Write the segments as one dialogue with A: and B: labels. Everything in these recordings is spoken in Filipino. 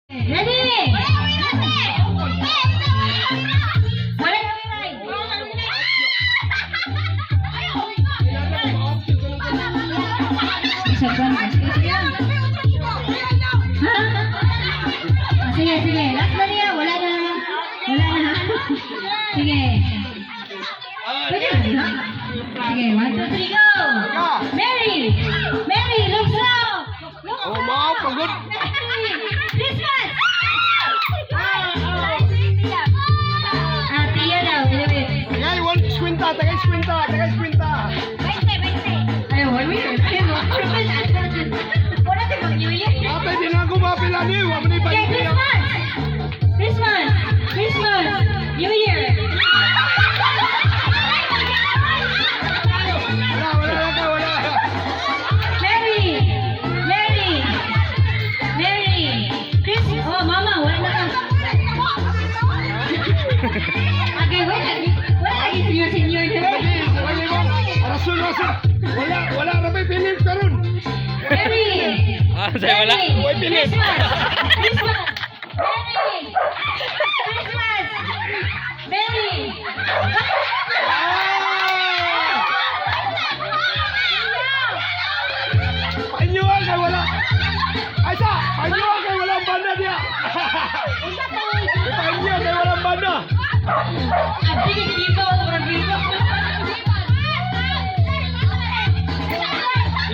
A: Ready? Wala na rin. Isa pa na. Sige, sige. Last na niya. Wala na. Wala na. Sige. Pwede na, di ba? Sige, 1, 2, 3, go! Mary! Mary, look slow! Look
B: Oh, mau pagod.
A: Christmas! Tia daw, wait.
B: Tagay, one squinta, tagay squinta, tagay squinta.
A: Ayaw, 1 week. Wala din bang New Year?
B: Ate, di na ako mapilani. Wala mo ni
A: Okay,
B: Bayo.
A: Christmas! Christmas! New Year!
B: Wala.
A: Mary! Mary! Mary! Christmas! Oh, mama, wala na ka. Okay, wala lagi senior na rin.
B: Rasul. Wala na may pilit karon.
A: Mary!
C: Saya wala.
B: Why pilit?
A: Christmas! Mary! Christmas! Mary!
B: Panyuan kay wala. Asa, panyuan kay walang banda dia. Panyuan kay walang banda.
A: Abdi ka dito, orang dito.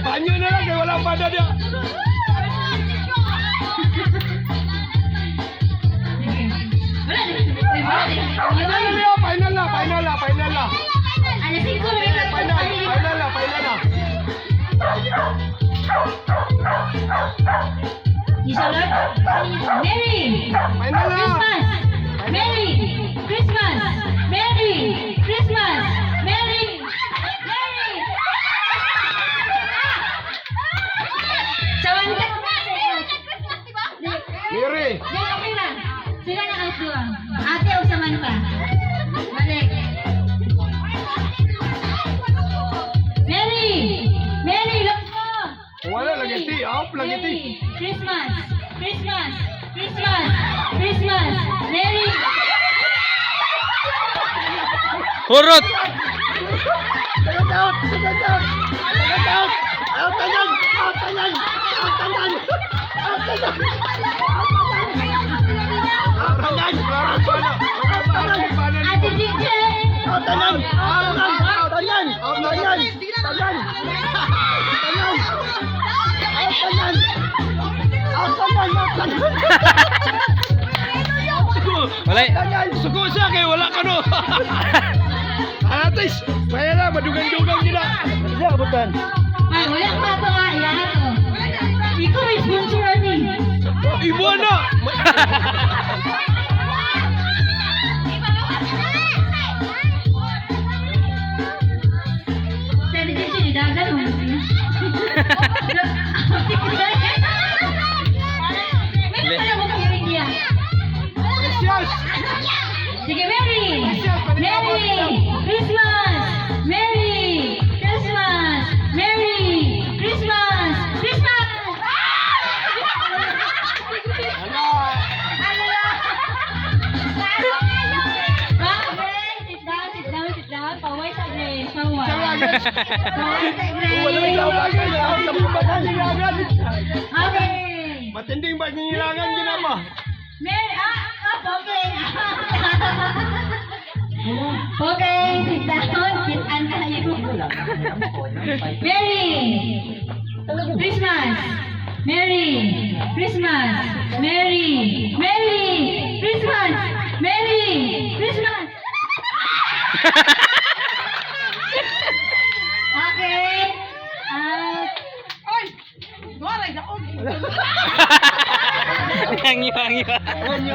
B: Panyuan na lang kay walang banda dia. Final na.
A: Alas 5 na
B: Final na.
A: Isolot. Mary!
B: Final na.
A: Christmas! Mary! Christmas! Mary! Christmas! Mary! Mary! Samantha!
B: Miri.
A: Di, okay na. Sila na ang dua. Ate o Samantha? Balik. Mary! Mary, look mo!
B: Wala lagi ti, off lagi ti.
A: Christmas! Christmas! Christmas! Christmas! Mary!
C: Hurot!
B: Out.
A: Ate Jinje!
C: Wala.
B: Suko siya kay wala ka no. Atis, kaya na madugang-dugang nila. Siya kabutan.
A: Ay, wala pa ito nga. Iyan ito. Ikaw may sponsor ni.
B: Ibu na.
A: Saya di sini dagan mo. May pala mo kahiring niya.
B: Yes.
A: Sige, Mary! Mary! Christmas! Mary! Christmas! Mary! Christmas! Christmas! Sit down. Paway sa Grace. Paway. Paway sa Grace. Okay.
B: Matinding pagningilangan ginama.
A: Mary, okay. Okay, sit down. Kitaan kayo. Mary! Christmas! Mary! Christmas! Mary! Mary! Christmas! Mary! Christmas! Okay.
C: Hangyo.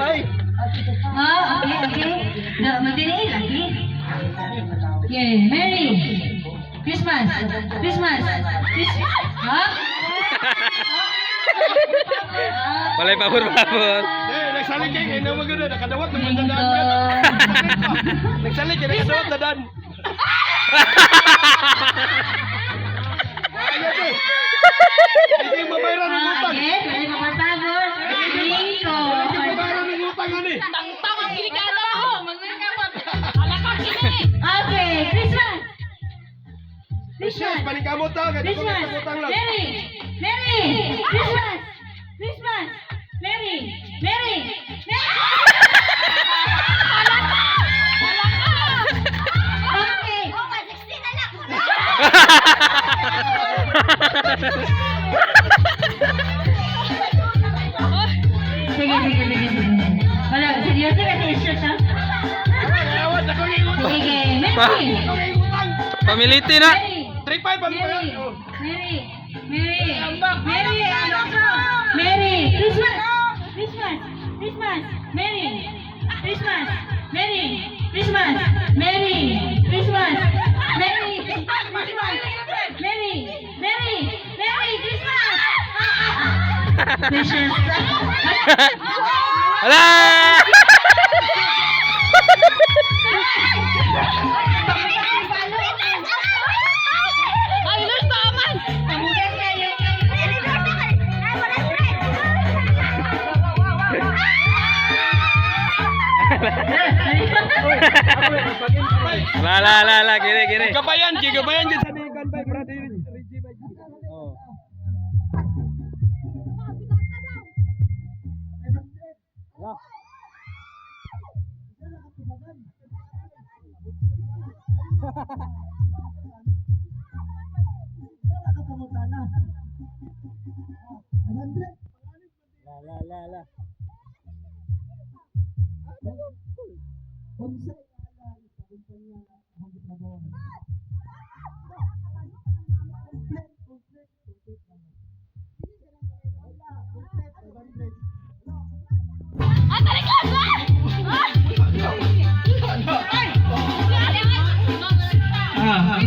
B: Ay.
A: Okay. No, magdiniin lagi. Okay, Mary. Christmas. Christmas. Ha?
C: Walay pabor.
B: Nagsalig kay kay na maganda nakadawat ng dadaan. Nagsalig kay nakadawat dadaan. Hindi mabayaran ng utang.
A: Okay, pwede mo pa favor. 5,
D: Tang-tang ang gilikada ako. Magkamot. Alakak ini.
A: Okay, Christmas.
B: Christmas,
A: Christmas.
B: panikamot ta. Kaya
A: Christmas.
B: kamutang lang.
A: Merry. Merry. Christmas. Christmas. Merry. Merry. Okay. Sige. Wala, seryoso kasi i-shoot ha?
B: Ayawan, ako yung utang.
A: Sige, Merry.
B: Ako yung utang.
C: Pamiliti na.
A: Merry.
B: 3-5 ang
A: Merry.
B: pala.
A: Mary. Mary. Mary. Christmas. Christmas. Christmas. Mary. Christmas. Mary. Christmas. Mary. Christmas. Mary. Christmas. Mary. Mary. Mary. Christmas. Christmas.
C: Ala!
D: Ay, Lord, taaman.
A: Pamugas kayo.
C: La, kiri.
B: Gabayan dyan sa Bigan Bike, brother.
C: Oh. La.
D: Ay, talikod ba? Ay!
B: Ah,